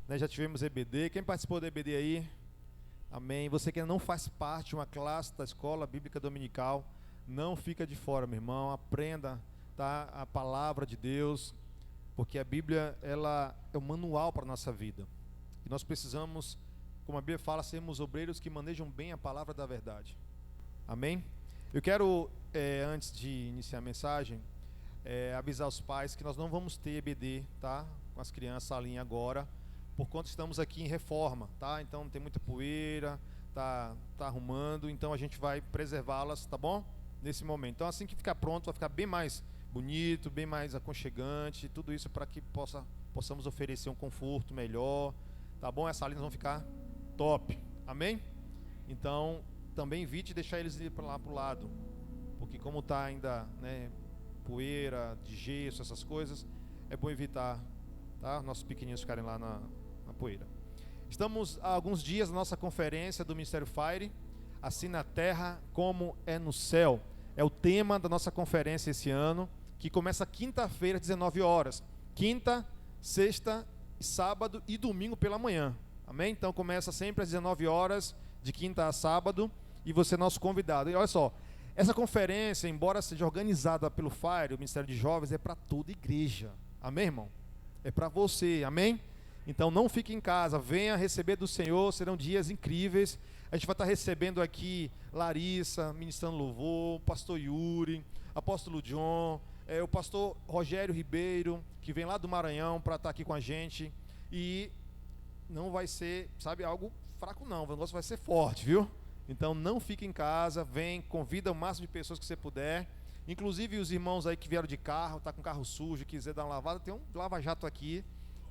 né? Já tivemos EBD. Quem participou do EBD aí? Amém. Você que ainda não faz parte de uma classe da Escola Bíblica Dominical, não fica de fora, meu irmão. Aprenda, tá, a palavra de Deus, porque a Bíblia, ela é o manual para a nossa vida. E nós precisamos, como a Bíblia fala, sermos obreiros que manejam bem a palavra da verdade. Amém? Eu quero, antes de iniciar a mensagem, avisar os pais que nós não vamos ter EBD, tá? Com as crianças ali agora, por conta estamos aqui em reforma, tá? Então tem muita poeira, tá arrumando, então a gente vai preservá-las, tá bom? Nesse momento. Então assim que ficar pronto, vai ficar bem mais bonito, bem mais aconchegante, tudo isso para que possamos oferecer um conforto melhor, tá bom? Essas salinhas vão ficar top, amém? Então também evite deixar eles ir para lá pro lado, porque como tá ainda, né, poeira, de gesso, essas coisas, é bom evitar, tá? Nossos pequenininhos ficarem lá na poeira. Estamos há alguns dias na nossa conferência do Ministério Fire, assim na terra como é no céu. É o tema da nossa conferência esse ano, que começa quinta-feira às 19 horas. Quinta, sexta, sábado e domingo pela manhã. Amém? Então começa sempre às 19 horas, de quinta a sábado, e você é nosso convidado. E olha só, essa conferência, embora seja organizada pelo Fire, o Ministério de Jovens, é para toda igreja. Amém, irmão? É para você, amém? Então não fique em casa, venha receber do Senhor, serão dias incríveis. A gente vai estar recebendo aqui Larissa, ministrando louvor, pastor Yuri, apóstolo John, o pastor Rogério Ribeiro, que vem lá do Maranhão para estar aqui com a gente. E não vai ser, sabe, algo fraco não, o negócio vai ser forte, viu? Então não fique em casa, vem, convida o máximo de pessoas que você puder. Inclusive os irmãos aí que vieram de carro, tá com carro sujo, quiser dar uma lavada, tem um lava-jato aqui,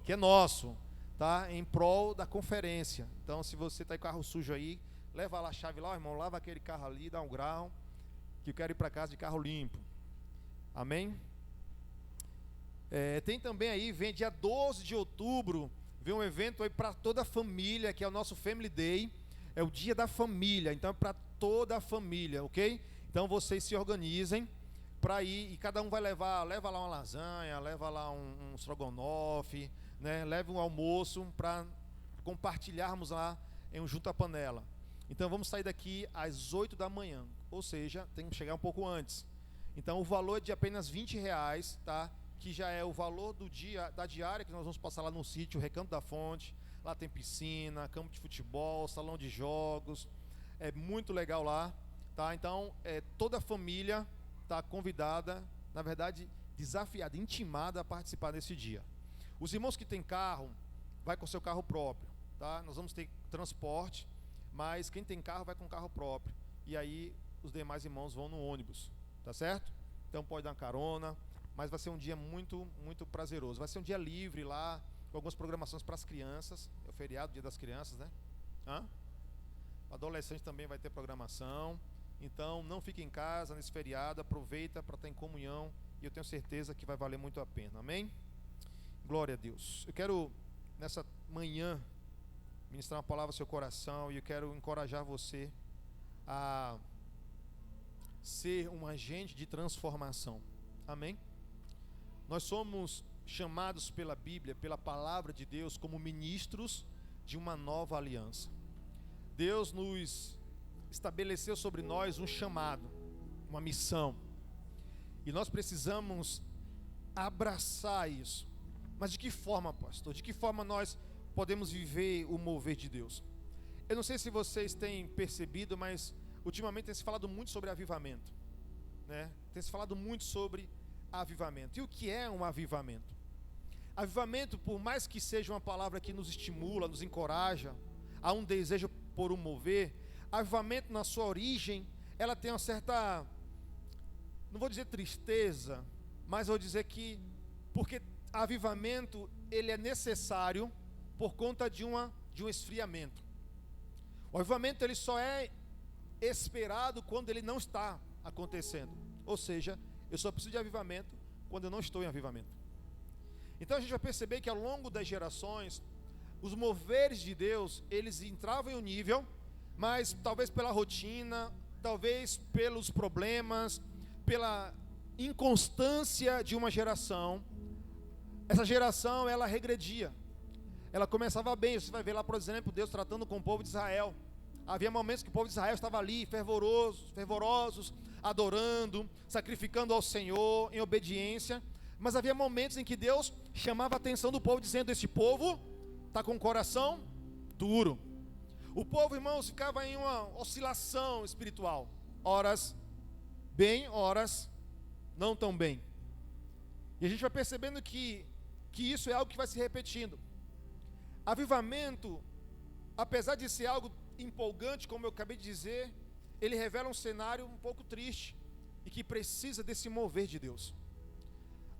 que é nosso, tá? Em prol da conferência. Então se você tá com carro sujo aí, leva lá a chave lá, irmão, lava aquele carro ali, dá um grau, que eu quero ir para casa de carro limpo. Amém? Tem também aí, vem dia 12 de outubro, vem um evento aí para toda a família, que é o nosso Family Day. É o dia da família, então é para toda a família, ok? Então vocês se organizem para ir, e cada um vai leva lá uma lasanha, leva lá um estrogonofe, né? Leve um almoço para compartilharmos lá em um junta-panela. Então vamos sair daqui às 8 da manhã, ou seja, tem que chegar um pouco antes. Então o valor é de apenas R$20, tá? Que já é o valor do dia, da diária que nós vamos passar lá no sítio Recanto da Fonte. Lá tem piscina, campo de futebol, salão de jogos, é muito legal lá, tá? Então, toda a família está convidada, na verdade, desafiada, intimada a participar desse dia. Os irmãos que têm carro, vai com seu carro próprio, tá? Nós vamos ter transporte, mas quem tem carro vai com carro próprio. E aí, os demais irmãos vão no ônibus, tá certo? Então, pode dar uma carona, mas vai ser um dia muito, muito prazeroso. Vai ser um dia livre lá, com algumas programações para as crianças. É o feriado, dia das crianças, né? O adolescente também vai ter programação. Então não fique em casa nesse feriado, aproveita para estar em comunhão, e eu tenho certeza que vai valer muito a pena. Amém? Glória a Deus. Eu quero nessa manhã ministrar uma palavra ao seu coração, e eu quero encorajar você a ser um agente de transformação. Amém? Nós somos chamados pela Bíblia, pela palavra de Deus, como ministros de uma nova aliança. Deus nos estabeleceu sobre nós um chamado, uma missão, e nós precisamos abraçar isso. Mas de que forma, pastor? De que forma nós podemos viver o mover de Deus? Eu não sei se vocês têm percebido, mas ultimamente tem se falado muito sobre avivamento, né? Tem se falado muito sobre avivamento. E o que é um avivamento? Avivamento, por mais que seja uma palavra que nos estimula, nos encoraja, há um desejo por um mover, avivamento na sua origem, ela tem uma certa, não vou dizer tristeza, mas vou dizer que, porque avivamento, ele é necessário por conta de um esfriamento. O avivamento, ele só é esperado quando ele não está acontecendo. Ou seja, eu só preciso de avivamento quando eu não estou em avivamento. Então a gente vai perceber que ao longo das gerações, os moveres de Deus, eles entravam em um nível, mas talvez pela rotina, talvez pelos problemas, pela inconstância de uma geração, essa geração ela regredia, ela começava bem. Você vai ver lá, por exemplo, Deus tratando com o povo de Israel. Havia momentos que o povo de Israel estava ali, fervorosos, adorando, sacrificando ao Senhor em obediência. Mas havia momentos em que Deus chamava a atenção do povo, dizendo: esse povo está com o coração duro. O povo, irmãos, ficava em uma oscilação espiritual. Horas bem, horas não tão bem. E a gente vai percebendo que isso é algo que vai se repetindo. Avivamento, apesar de ser algo empolgante, como eu acabei de dizer, ele revela um cenário um pouco triste e que precisa desse mover de Deus.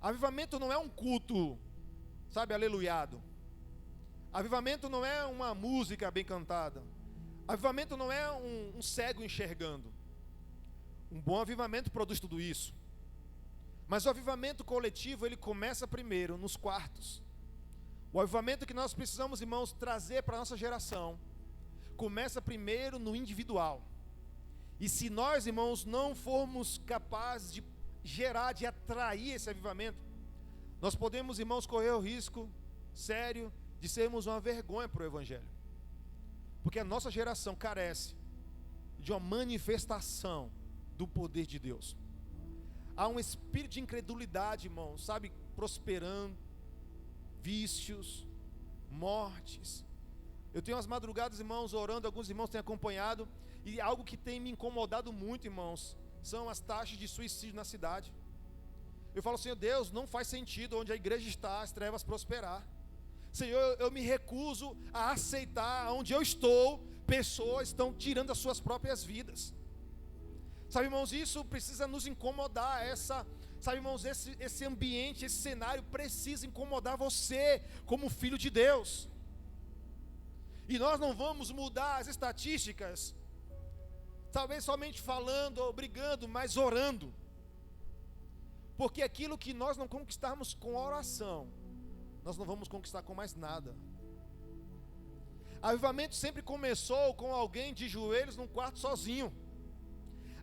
Avivamento não é um culto, sabe, aleluiado. Avivamento não é uma música bem cantada. Avivamento não é um cego enxergando. Um bom avivamento produz tudo isso. Mas o avivamento coletivo, ele começa primeiro nos quartos. O avivamento que nós precisamos, irmãos, trazer para a nossa geração começa primeiro no individual. E se nós, irmãos, não formos capazes de gerar, de atrair esse avivamento, nós podemos, irmãos, correr o risco sério de sermos uma vergonha para o Evangelho. Porque a nossa geração carece de uma manifestação do poder de Deus. Há um espírito de incredulidade, irmãos, sabe, prosperando, vícios, mortes. Eu tenho umas madrugadas, irmãos, orando, alguns irmãos têm acompanhado, e algo que tem me incomodado muito, irmãos, são as taxas de suicídio na cidade. Eu falo: Senhor Deus, não faz sentido onde a igreja está, as trevas prosperar. Senhor, eu me recuso a aceitar onde eu estou, pessoas estão tirando as suas próprias vidas. Sabe, irmãos, isso precisa nos incomodar, sabe, irmãos, esse ambiente, esse cenário precisa incomodar você, como filho de Deus. E nós não vamos mudar as estatísticas, talvez somente falando ou brigando, mas orando. Porque aquilo que nós não conquistarmos com oração, nós não vamos conquistar com mais nada. Avivamento sempre começou com alguém de joelhos num quarto sozinho.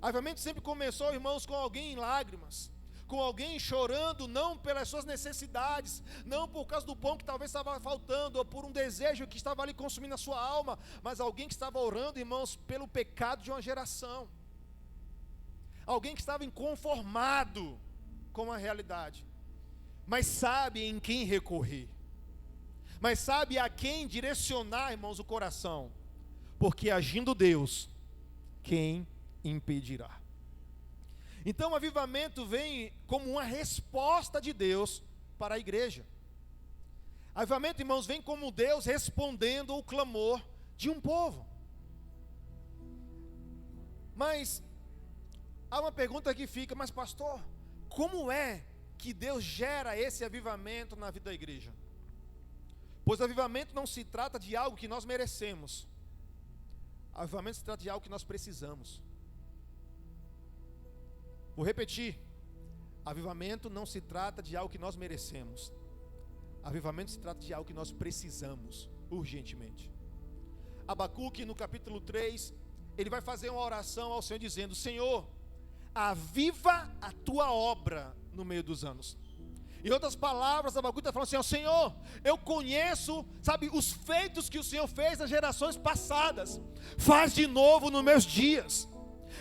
Avivamento sempre começou, irmãos, com alguém em lágrimas, com alguém chorando, não pelas suas necessidades, não por causa do pão que talvez estava faltando, ou por um desejo que estava ali consumindo a sua alma, mas alguém que estava orando, irmãos, pelo pecado de uma geração. Alguém que estava inconformado com a realidade, mas sabe em quem recorrer, mas sabe a quem direcionar, irmãos, o coração, porque agindo Deus, quem impedirá? Então o avivamento vem como uma resposta de Deus para a igreja. Avivamento, irmãos, vem como Deus respondendo ao clamor de um povo. Mas há uma pergunta que fica: mas pastor, como é que Deus gera esse avivamento na vida da igreja? Pois avivamento não se trata de algo que nós merecemos. Avivamento se trata de algo que nós precisamos. Vou repetir: avivamento não se trata de algo que nós merecemos. Avivamento se trata de algo que nós precisamos urgentemente. Abacuque, no capítulo 3, ele vai fazer uma oração ao Senhor dizendo: Senhor, aviva a tua obra no meio dos anos. Em outras palavras, Abacuque está falando assim: ó Senhor, eu conheço, sabe, os feitos que o Senhor fez nas gerações passadas, faz de novo nos meus dias.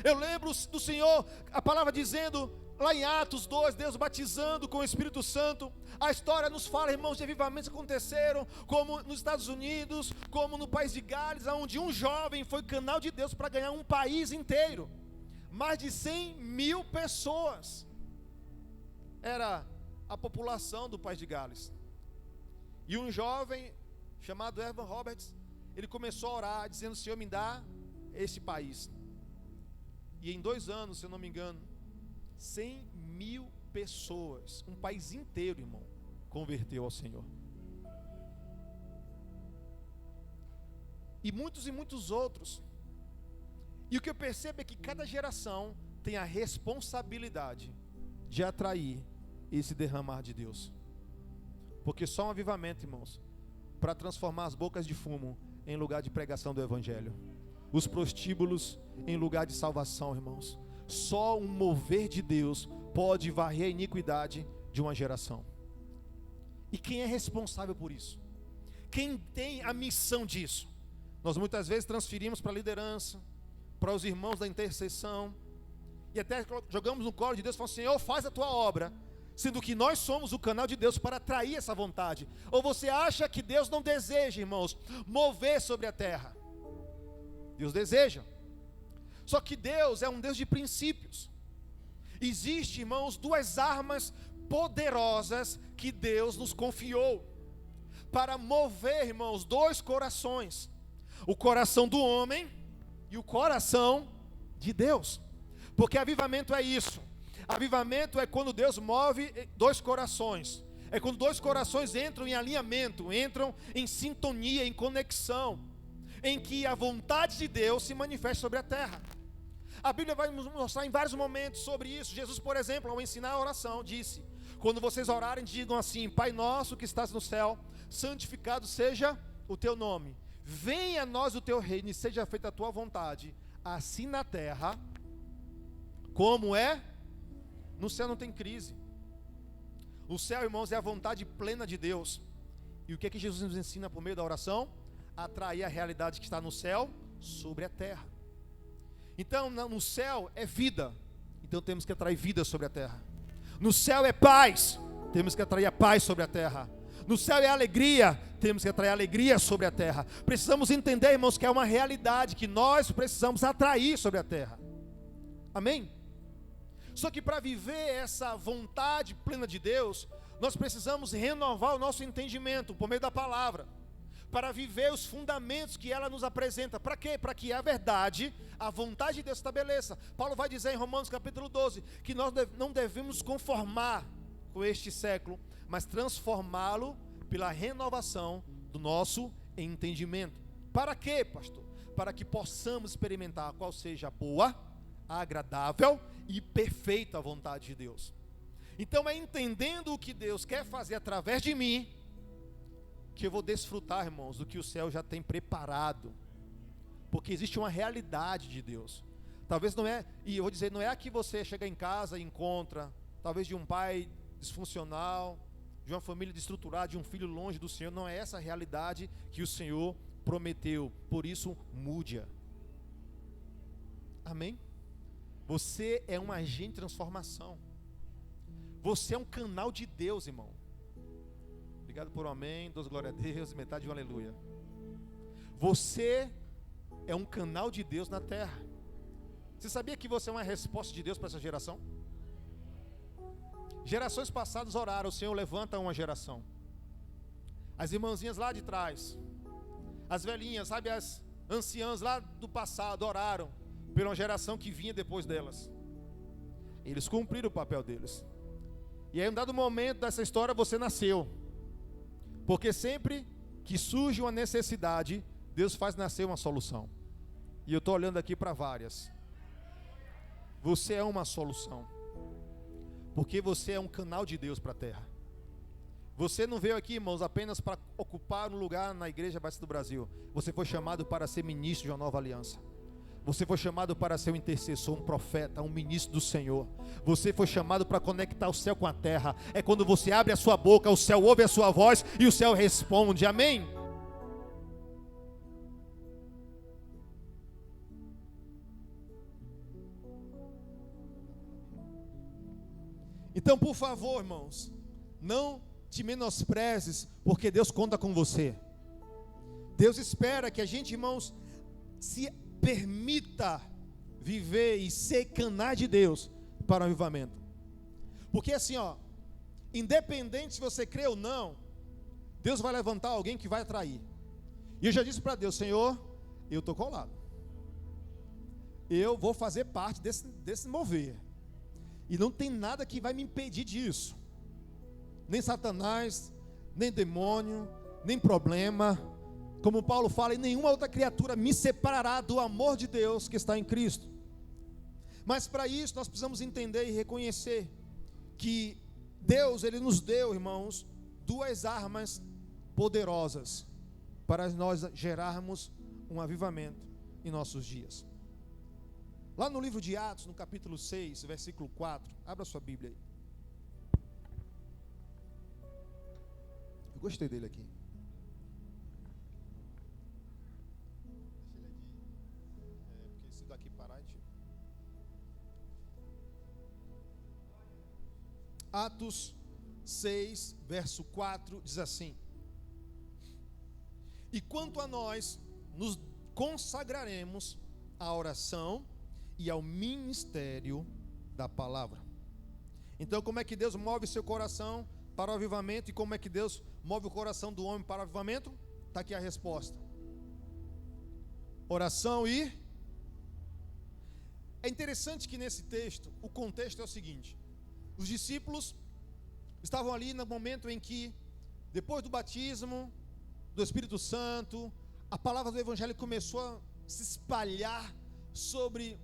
Eu lembro do Senhor, a palavra dizendo, lá em Atos 2, Deus batizando com o Espírito Santo. A história nos fala, irmãos, de avivamentos que aconteceram, como nos Estados Unidos, como no país de Gales, onde um jovem foi canal de Deus para ganhar um país inteiro. Mais de 100 mil pessoas era a população do país de Gales. E um jovem chamado Evan Roberts, ele começou a orar, dizendo: Senhor, me dá esse país. E em 2 anos, se eu não me engano, 100 mil pessoas, um país inteiro, irmão, converteu ao Senhor. E muitos outros. E o que eu percebo é que cada geração tem a responsabilidade de atrair esse derramar de Deus. Porque só um avivamento, irmãos, para transformar as bocas de fumo em lugar de pregação do Evangelho, os prostíbulos em lugar de salvação, irmãos. Só um mover de Deus pode varrer a iniquidade de uma geração. E quem é responsável por isso? quem tem a missão disso. Nós muitas vezes transferimos para a liderança, para os irmãos da intercessão, e até jogamos no colo de Deus, falando: Senhor, faz a tua obra, sendo que nós somos o canal de Deus para atrair essa vontade. Ou você acha que Deus não deseja, irmãos, mover sobre a terra? Deus deseja. Só que Deus é um Deus de princípios. Existe, irmãos, duas armas poderosas que Deus nos confiou para mover, irmãos, dois corações: o coração do homem e o coração de Deus. Porque avivamento é isso. Avivamento é quando Deus move dois corações. É quando dois corações entram em alinhamento, entram em sintonia, em conexão, em que a vontade de Deus se manifesta sobre a terra. A Bíblia vai nos mostrar em vários momentos sobre isso. Jesus, por exemplo, ao ensinar a oração, disse: quando vocês orarem, digam assim: Pai nosso que estás no céu, santificado seja o teu nome. Venha a nós o teu reino e seja feita a tua vontade, assim na terra como é no céu. Não tem crise. O céu, irmãos, é a vontade plena de Deus. E o que é que Jesus nos ensina por meio da oração? Atrair a realidade que está no céu sobre a terra. Então, no céu é vida, então temos que atrair vida sobre a terra. No céu é paz, temos que atrair a paz sobre a terra. No céu é alegria, temos que atrair alegria sobre a terra. Precisamos entender, irmãos, que é uma realidade que nós precisamos atrair sobre a terra. Amém? Só que para viver essa vontade plena de Deus, nós precisamos renovar o nosso entendimento por meio da palavra, para viver os fundamentos que ela nos apresenta. Para quê? Para que a verdade, a vontade de Deus estabeleça. Paulo vai dizer em Romanos capítulo 12, que nós não devemos conformar com este século, mas transformá-lo pela renovação do nosso entendimento. Para quê, pastor? Para que possamos experimentar qual seja a boa, agradável e perfeita vontade de Deus. Então é entendendo o que Deus quer fazer através de mim, que eu vou desfrutar, irmãos, do que o céu já tem preparado. Porque existe uma realidade de Deus. Talvez não é, e eu vou dizer, não é a que você chega em casa e encontra, talvez de um pai disfuncional, de uma família desestruturada, de um filho longe do Senhor. Não é essa a realidade que o Senhor prometeu. Por isso, mude-a. Amém? Você é um agente de transformação. Você é um canal de Deus, irmão. Obrigado por um amém, dois glória a Deus e metade de um aleluia. Você é um canal de Deus na terra. Você sabia que você é uma resposta de Deus para essa geração? Gerações passadas oraram: o Senhor levanta uma geração. As irmãzinhas lá de trás, as velhinhas, sabe, as anciãs lá do passado oraram pela uma geração que vinha depois delas. Eles cumpriram o papel deles. E aí, em um dado momento dessa história, você nasceu. Porque sempre que surge uma necessidade, Deus faz nascer uma solução. E eu estou olhando aqui para várias. Você é uma solução. Porque você é um canal de Deus para a terra. Você não veio aqui, irmãos, apenas para ocupar um lugar na Igreja Batista do Brasil. Você foi chamado para ser ministro de uma nova aliança. Você foi chamado para ser um intercessor, um profeta, um ministro do Senhor. Você foi chamado para conectar o céu com a terra. É quando você abre a sua boca, o céu ouve a sua voz e o céu responde. Amém? Então, por favor, irmãos, não te menosprezes, porque Deus conta com você. Deus espera que a gente, irmãos, se permita viver e ser canais de Deus para o avivamento. Porque assim, independente se você crê ou não, Deus vai levantar alguém que vai atrair. E eu já disse para Deus: Senhor, eu estou colado. Eu vou fazer parte desse mover. E não tem nada que vai me impedir disso. Nem Satanás, nem demônio, nem problema. Como Paulo fala, e nenhuma outra criatura me separará do amor de Deus que está em Cristo. Mas para isso nós precisamos entender e reconhecer que Deus, Ele nos deu, irmãos, duas armas poderosas para nós gerarmos um avivamento em nossos dias. Lá no livro de Atos, no capítulo 6, versículo 4, abra sua Bíblia aí. Eu gostei dele aqui. Atos 6, verso 4, diz assim: e quanto a nós, nos consagraremos à oração e ao ministério da palavra. Então, como é que Deus move seu coração para o avivamento? E como é que Deus move o coração do homem para o avivamento? Está aqui a resposta: oração e... É interessante que nesse texto, o contexto é o seguinte: os discípulos estavam ali no momento em que, depois do batismo do Espírito Santo, a palavra do Evangelho começou a se espalhar sobre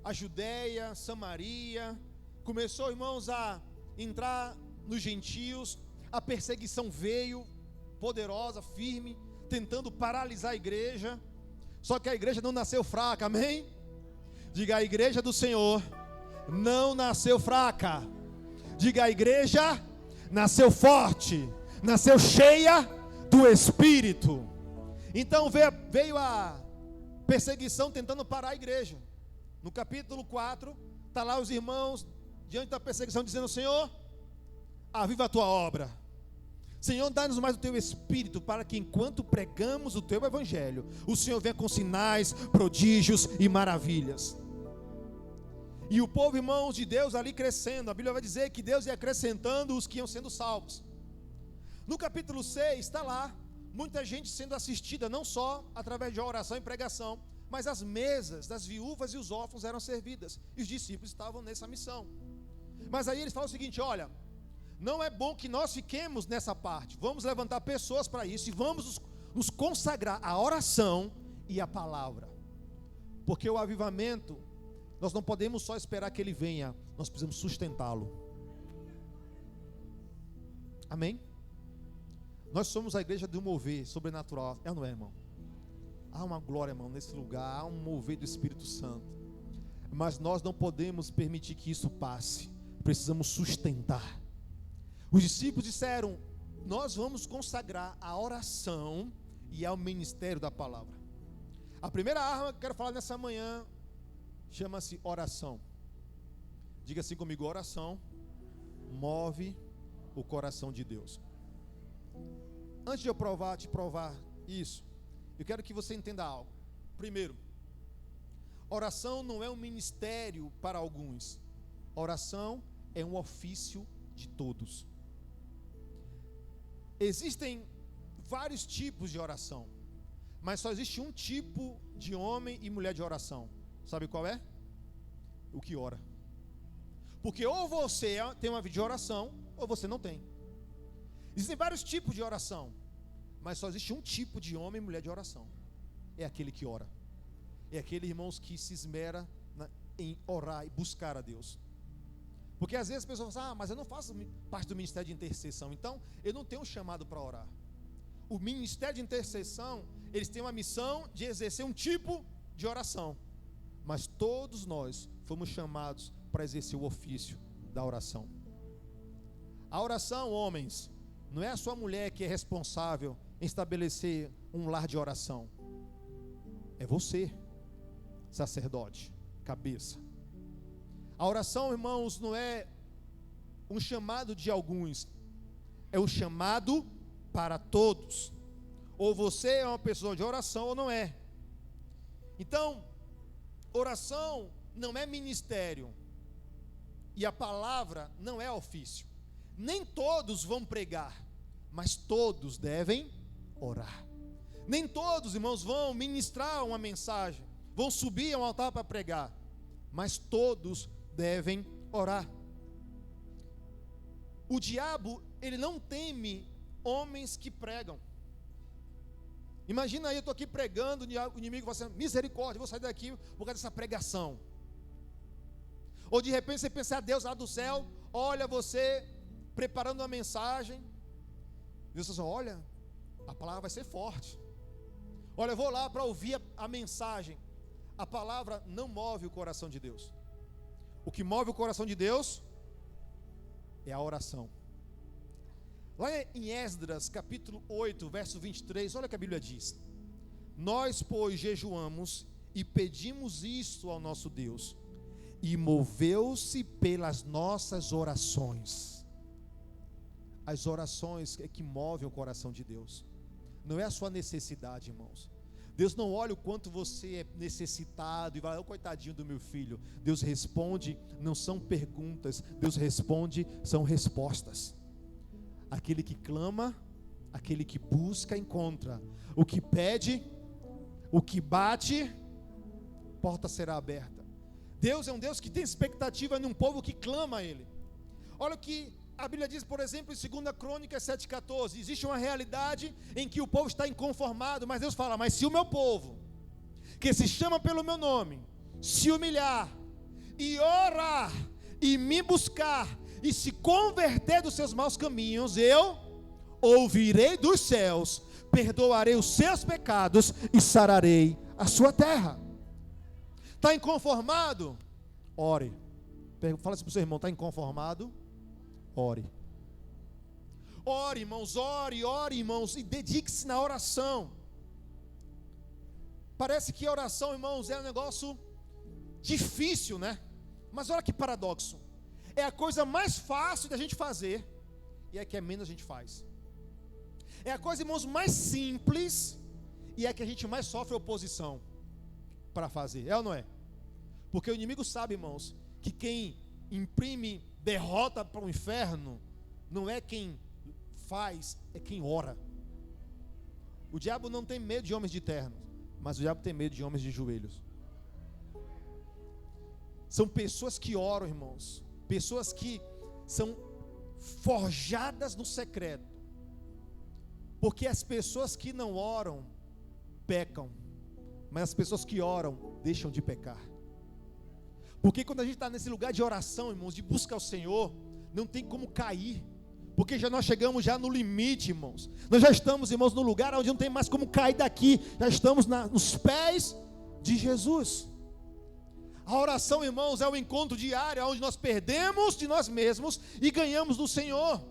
a Judéia, Samaria, começou, irmãos, a entrar nos gentios, a perseguição veio, poderosa, firme, tentando paralisar a igreja, só que a igreja não nasceu fraca, amém? Diga: a igreja do Senhor não nasceu fraca. Diga: a igreja nasceu forte, nasceu cheia do Espírito. Então veio a perseguição tentando parar a igreja. No capítulo 4, está lá os irmãos diante da perseguição dizendo: Senhor, aviva a tua obra. Senhor, dá-nos mais o teu Espírito, para que enquanto pregamos o teu Evangelho, o Senhor venha com sinais, prodígios e maravilhas. E o povo, irmãos, de Deus ali crescendo. A Bíblia vai dizer que Deus ia acrescentando os que iam sendo salvos. No capítulo 6 está lá muita gente sendo assistida, não só através de oração e pregação, mas as mesas das viúvas e os órfãos eram servidas, e os discípulos estavam nessa missão. Mas aí eles falam o seguinte: olha, não é bom que nós fiquemos nessa parte, vamos levantar pessoas para isso, e vamos nos consagrar à oração e à palavra, porque o avivamento, nós não podemos só esperar que ele venha, nós precisamos sustentá-lo. Amém? Nós somos a igreja do mover sobrenatural, é ou não é, irmão? Há uma glória, irmão, nesse lugar, há um mover do Espírito Santo, mas nós não podemos permitir que isso passe, precisamos sustentar. Os discípulos disseram: nós vamos consagrar a oração e ao ministério da palavra. A primeira arma que eu quero falar nessa manhã chama-se oração. Diga assim comigo: oração move o coração de Deus. Antes de eu te provar isso, eu quero que você entenda algo. Primeiro, oração não é um ministério para alguns. Oração é um ofício de todos. Existem vários tipos de oração, mas só existe um tipo de homem e mulher de oração. Sabe qual é? O que ora. Porque ou você tem uma vida de oração, ou você não tem. Existem vários tipos de oração, mas só existe um tipo de homem e mulher de oração. É aquele que ora. É aquele, irmãos, que se esmera em orar e buscar a Deus. Porque às vezes as pessoas falam: mas eu não faço parte do ministério de intercessão, então eu não tenho um chamado para orar. O ministério de intercessão, eles têm uma missão de exercer um tipo de oração, mas todos nós fomos chamados para exercer o ofício da oração. A oração, homens, não é a sua mulher que é responsável em estabelecer um lar de oração. É você, sacerdote, cabeça. A oração, irmãos, não é um chamado de alguns, é um chamado para todos. Ou você é uma pessoa de oração ou não é. Então, oração não é ministério, e a palavra não é ofício. Nem todos vão pregar, mas todos devem orar. Nem todos, irmãos, vão ministrar uma mensagem, vão subir ao altar para pregar, mas todos devem orar. O diabo, ele não teme homens que pregam. Imagina aí, eu estou aqui pregando, o inimigo vai ser: misericórdia, eu vou sair daqui por causa dessa pregação. Ou de repente você pensa: Deus lá do céu olha você preparando uma mensagem, Deus diz: olha, a palavra vai ser forte. Olha, eu vou lá para ouvir a mensagem. A palavra não move o coração de Deus. O que move o coração de Deus é a oração. Lá em Esdras, capítulo 8, verso 23, olha o que a Bíblia diz: nós, pois, jejuamos e pedimos isto ao nosso Deus: e moveu-se pelas nossas orações. As orações é que movem o coração de Deus. Não é a sua necessidade, irmãos. Deus não olha o quanto você é necessitado e vai, oh, coitadinho do meu filho. Deus responde, não são perguntas. Deus responde, são respostas. Aquele que clama, aquele que busca, encontra. O que pede, o que bate, porta será aberta. Deus é um Deus que tem expectativa num povo que clama a Ele. Olha o que a Bíblia diz, por exemplo, em 2 Crônicas 7,14. Existe uma realidade em que o povo está inconformado, mas Deus fala, mas se o meu povo, que se chama pelo meu nome, se humilhar, e orar, e me buscar, e se converter dos seus maus caminhos, eu ouvirei dos céus, perdoarei os seus pecados, e sararei a sua terra. Está inconformado? Ore. Fala assim para o seu irmão, está inconformado? Ore. Ore, irmãos, ore, irmãos, e dedique-se na oração. Parece que a oração, irmãos, é um negócio difícil, né? Mas olha que paradoxo. É a coisa mais fácil da gente fazer, e é que menos a gente faz. É a coisa, irmãos, mais simples, e é que a gente mais sofre oposição para fazer, é ou não é? Porque o inimigo sabe, irmãos, que quem imprime derrota para o inferno não é quem faz, é quem ora. O diabo não tem medo de homens de terno, mas o diabo tem medo de homens de joelhos. São pessoas que oram, irmãos, pessoas que são forjadas no secreto, porque as pessoas que não oram pecam, mas as pessoas que oram deixam de pecar. Porque quando a gente está nesse lugar de oração, irmãos, de busca ao Senhor, não tem como cair, porque nós chegamos já no limite, irmãos. Nós já estamos, irmãos, no lugar onde não tem mais como cair daqui. Já estamos nos pés de Jesus. A oração, irmãos, é o encontro diário onde nós perdemos de nós mesmos e ganhamos do Senhor.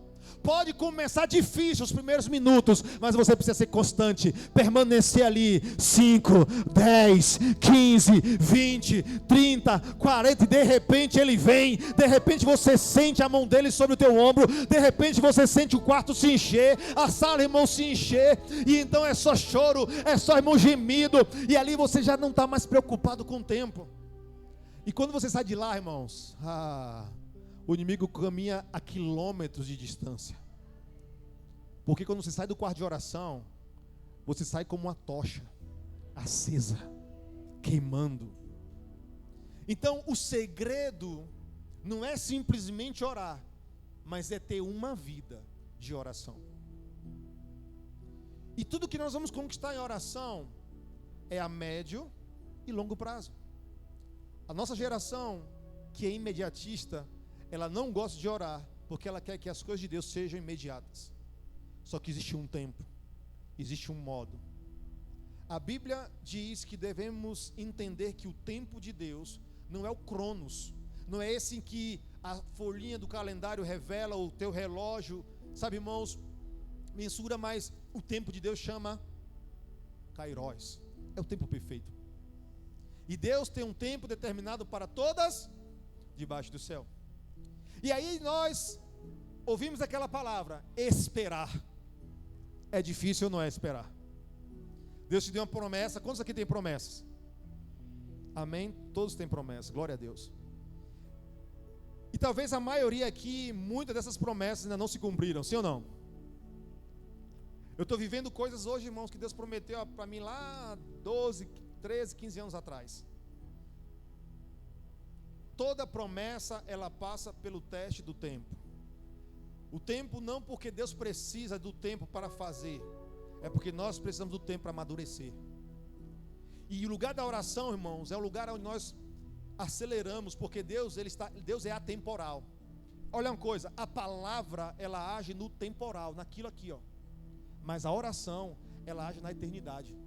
Pode começar difícil os primeiros minutos, mas você precisa ser constante, permanecer ali 5, 10, 15, 20, 30, 40, e de repente ele vem, de repente você sente a mão dele sobre o teu ombro, de repente você sente o quarto se encher, a sala, irmão, se encher, e então é só choro, é só, irmão, gemido, e ali você já não está mais preocupado com o tempo. E quando você sai de lá, irmãos, o inimigo caminha a quilômetros de distância. Porque quando você sai do quarto de oração, você sai como uma tocha acesa, queimando. Então o segredo não é simplesmente orar, mas é ter uma vida de oração. E tudo que nós vamos conquistar em oração é a médio e longo prazo. A nossa geração, que é imediatista, ela não gosta de orar, porque ela quer que as coisas de Deus sejam imediatas. Só que existe um tempo, existe um modo. A Bíblia diz que devemos entender que o tempo de Deus não é o cronos, não é esse em que a folhinha do calendário revela, o teu relógio, sabe, irmãos, mensura, mas o tempo de Deus chama Kairos, é o tempo perfeito. E Deus tem um tempo determinado para todas debaixo do céu. E aí nós ouvimos aquela palavra, esperar. É difícil ou não é esperar? Deus te deu uma promessa. Quantos aqui tem promessas? Amém? Todos têm promessas, glória a Deus. E talvez a maioria aqui, muitas dessas promessas ainda não se cumpriram, sim ou não? Eu estou vivendo coisas hoje, irmãos, que Deus prometeu para mim lá 12, 13, 15 anos atrás. Toda promessa, ela passa pelo teste do tempo. O tempo não porque Deus precisa do tempo para fazer, é porque nós precisamos do tempo para amadurecer. E o lugar da oração, irmãos, é o lugar onde nós aceleramos, porque Deus é atemporal. Olha uma coisa, a palavra, ela age no temporal, naquilo aqui, ó. Mas a oração, ela age na eternidade.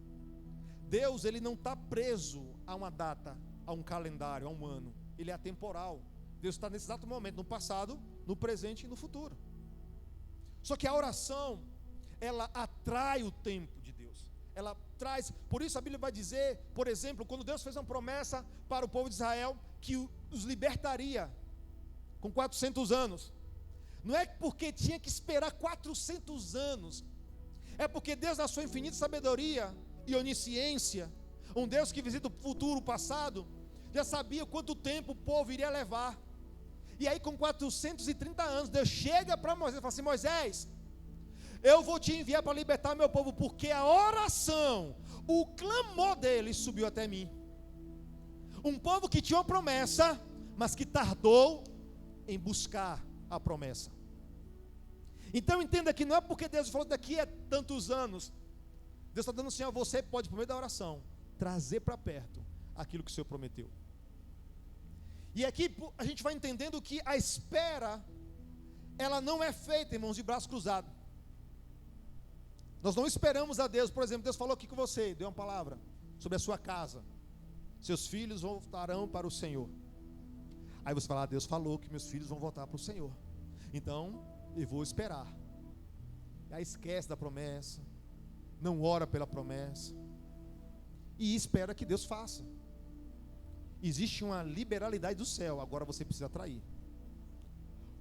Deus, ele não está preso a uma data, a um calendário, a um ano. Ele é atemporal. Deus está nesse exato momento, no passado, no presente e no futuro. Só que a oração, ela atrai o tempo de Deus. ela traz. Por isso a Bíblia vai dizer, por exemplo, quando Deus fez uma promessa para o povo de Israel, que os libertaria com 400 anos. Não é porque tinha que esperar 400 anos, é porque Deus, na sua infinita sabedoria e onisciência, um Deus que visita o futuro, o passado, já sabia quanto tempo o povo iria levar. E aí com 430 anos, Deus chega para Moisés e fala assim: Moisés, eu vou te enviar para libertar meu povo, porque a oração, o clamor deles subiu até mim. Um povo que tinha uma promessa, mas que tardou em buscar a promessa. Então entenda que não é porque Deus falou daqui a tantos anos, Deus está dando assim: a você pode, por meio da oração, trazer para perto aquilo que o Senhor prometeu. E aqui a gente vai entendendo que a espera, ela não é feita, irmãos, de braço cruzado. Nós não esperamos a Deus. Por exemplo, Deus falou aqui com você, deu uma palavra sobre a sua casa: seus filhos voltarão para o Senhor. Aí você fala: Deus falou que meus filhos vão voltar para o Senhor, então eu vou esperar. Aí esquece da promessa, não ora pela promessa e espera que Deus faça. Existe uma liberalidade do céu, agora você precisa atrair.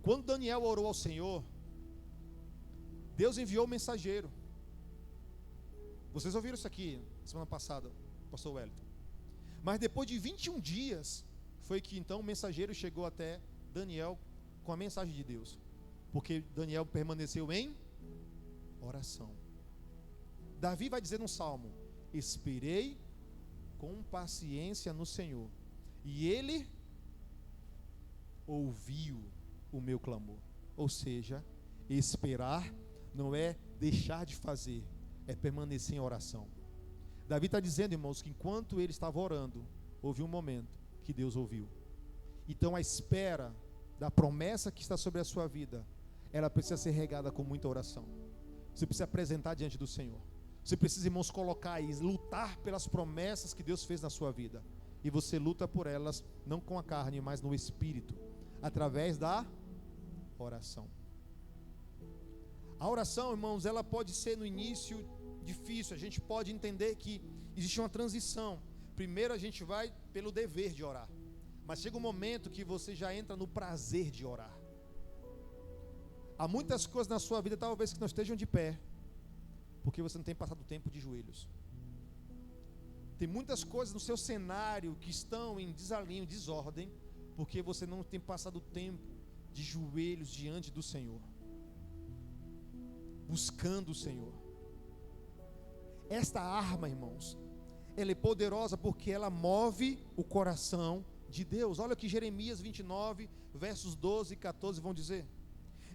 Quando Daniel orou ao Senhor, Deus enviou o mensageiro. Vocês ouviram isso aqui semana passada, pastor Wellington. Mas depois de 21 dias, foi que então o mensageiro chegou até Daniel com a mensagem de Deus. Porque Daniel permaneceu em oração. Davi vai dizer num salmo: esperei com paciência no Senhor, e Ele ouviu o meu clamor. Ou seja, esperar não é deixar de fazer, é permanecer em oração. Davi está dizendo, irmãos, que enquanto ele estava orando, houve um momento que Deus ouviu. Então a espera da promessa que está sobre a sua vida, ela precisa ser regada com muita oração. Você precisa apresentar diante do Senhor. Você precisa, irmãos, colocar e lutar pelas promessas que Deus fez na sua vida. E você luta por elas, não com a carne, mas no Espírito, através da oração. A oração, irmãos, ela pode ser no início difícil. A gente pode entender que existe uma transição. Primeiro a gente vai pelo dever de orar, mas chega um momento que você já entra no prazer de orar. Há muitas coisas na sua vida, talvez, que não estejam de pé, porque você não tem passado tempo de joelhos. Tem muitas coisas no seu cenário que estão em desalinho, desordem, porque você não tem passado tempo de joelhos diante do Senhor, buscando o Senhor. Esta arma, irmãos, ela é poderosa porque ela move o coração de Deus. Olha o que Jeremias 29, versos 12 e 14 vão dizer: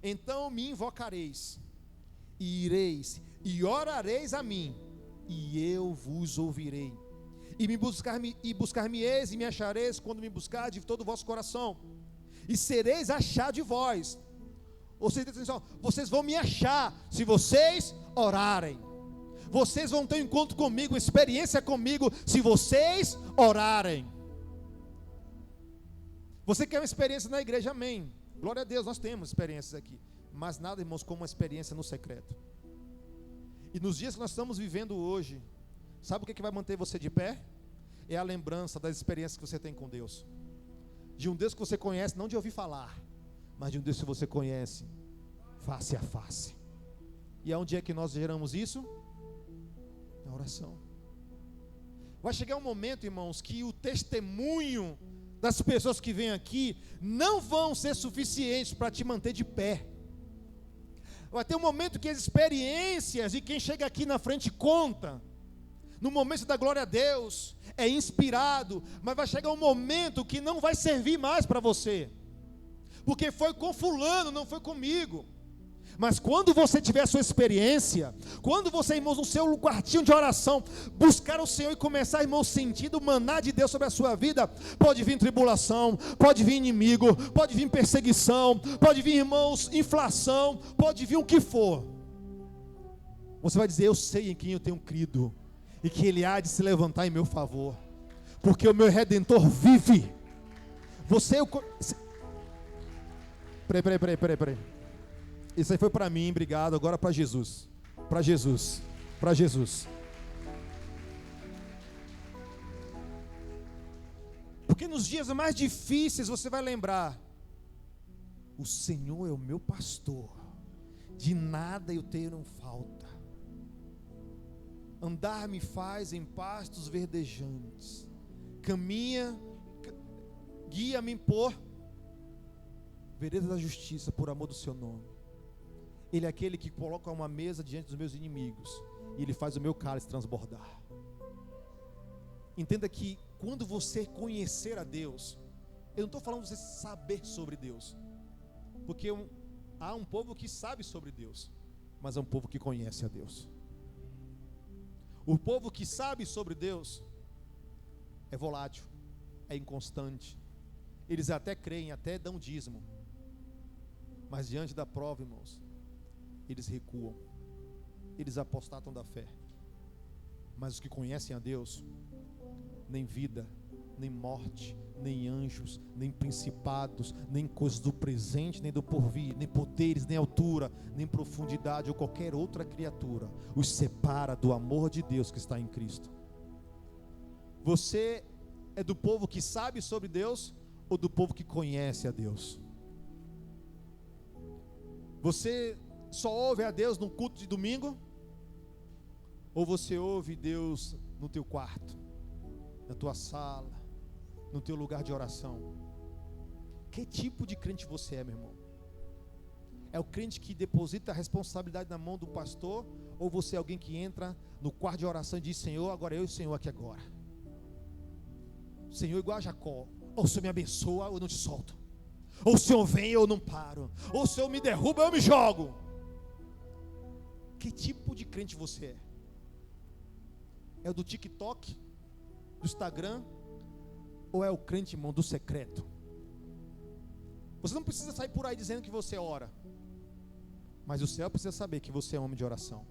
então me invocareis, e ireis, e orareis a mim, e eu vos ouvirei. E buscar-me-eis e me achareis quando me buscar de todo o vosso coração, e sereis achados de vós. Ou seja, vocês vão me achar se vocês orarem. Vocês vão ter um encontro comigo, uma experiência comigo, se vocês orarem. Você quer uma experiência na igreja? Amém. Glória a Deus, nós temos experiências aqui. Mas nada, irmãos, como uma experiência no secreto. E nos dias que nós estamos vivendo hoje, sabe o que vai manter você de pé? É a lembrança das experiências que você tem com Deus. De um Deus que você conhece, não de ouvir falar, mas de um Deus que você conhece face a face. E aonde é que nós geramos isso? Na oração. Vai chegar um momento, irmãos, que o testemunho das pessoas que vêm aqui não vão ser suficientes para te manter de pé. Vai ter um momento que as experiências de quem chega aqui na frente conta. No momento da glória a Deus, é inspirado, mas vai chegar um momento que não vai servir mais para você, porque foi com fulano, não foi comigo. Mas quando você tiver a sua experiência, quando você, irmãos, no seu quartinho de oração, buscar o Senhor e começar, irmãos, sentindo o maná de Deus sobre a sua vida, pode vir tribulação, pode vir inimigo, pode vir perseguição, pode vir, irmãos, inflação, pode vir o que for. Você vai dizer: eu sei em quem eu tenho crido, e que Ele há de se levantar em meu favor, porque o meu Redentor vive. Peraí. Isso aí foi para mim, obrigado. Agora para Jesus. Para Jesus. Porque nos dias mais difíceis você vai lembrar: o Senhor é o meu pastor, de nada eu tenho falta. Andar me faz em pastos verdejantes, guia-me por veredas da justiça, por amor do seu nome. Ele é aquele que coloca uma mesa diante dos meus inimigos, e Ele faz o meu cálice transbordar. Entenda que quando você conhecer a Deus, eu não estou falando de você saber sobre Deus, porque há um povo que sabe sobre Deus, mas é um povo que conhece a Deus. O povo que sabe sobre Deus é volátil, é inconstante. Eles até creem, até dão dízimo, mas diante da prova, irmãos, eles recuam, eles apostatam da fé. Mas os que conhecem a Deus, nem vida, nem morte, nem anjos, nem principados, nem coisas do presente, nem do porvir, nem poderes, nem altura, nem profundidade ou qualquer outra criatura os separa do amor de Deus que está em Cristo. Você é do povo que sabe sobre Deus ou do povo que conhece a Deus? Você só ouve a Deus no culto de domingo? Ou você ouve Deus no teu quarto, na tua sala, no teu lugar de oração? Que tipo de crente você é, meu irmão? É o crente que deposita a responsabilidade na mão do pastor? Ou você é alguém que entra no quarto de oração e diz: Senhor, agora eu e o Senhor aqui agora. Senhor, igual a Jacó: ou o Senhor me abençoa ou eu não te solto, ou o Senhor vem ou eu não paro, ou o Senhor me derruba ou eu me jogo. Que tipo de crente você é? É o do TikTok, do Instagram, ou é o crente, irmão, do secreto? Você não precisa sair por aí dizendo que você ora, mas o céu precisa saber que você é um homem de oração.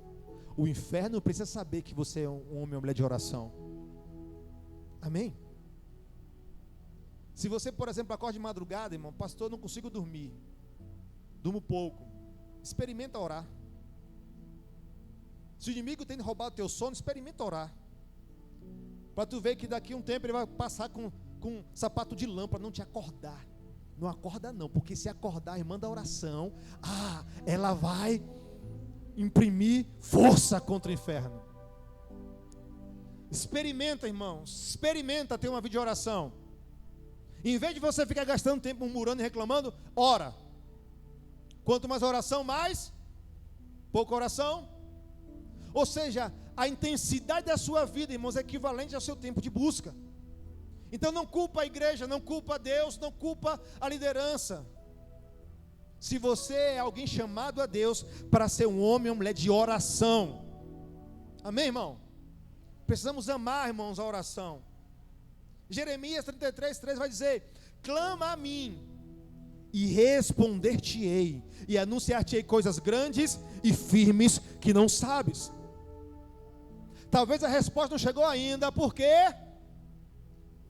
O inferno precisa saber que você é um homem ou mulher de oração. Amém? Se você, por exemplo, acorda de madrugada, irmão: pastor, não consigo dormir, durmo pouco. Experimenta orar. Se o inimigo tem roubado o teu sono, experimenta orar, para tu ver que daqui a um tempo ele vai passar com sapato de lã para não te acordar. Não acorda não, porque se acordar a irmã da oração, ela vai imprimir força contra o inferno. Experimenta, irmãos, experimenta ter uma vida de oração. Em vez de você ficar gastando tempo murmurando e reclamando, ora. Quanto mais oração, mais pouca oração. Ou seja, a intensidade da sua vida, irmãos, é equivalente ao seu tempo de busca. Então não culpa a igreja, não culpa Deus, não culpa a liderança. Se você é alguém chamado a Deus para ser um homem ou mulher de oração, amém, irmão? Precisamos amar, irmãos, a oração. Jeremias 33:3 vai dizer: clama a mim e responder-te-ei, e anunciar-te-ei coisas grandes e firmes que não sabes. Talvez a resposta não chegou ainda, por quê?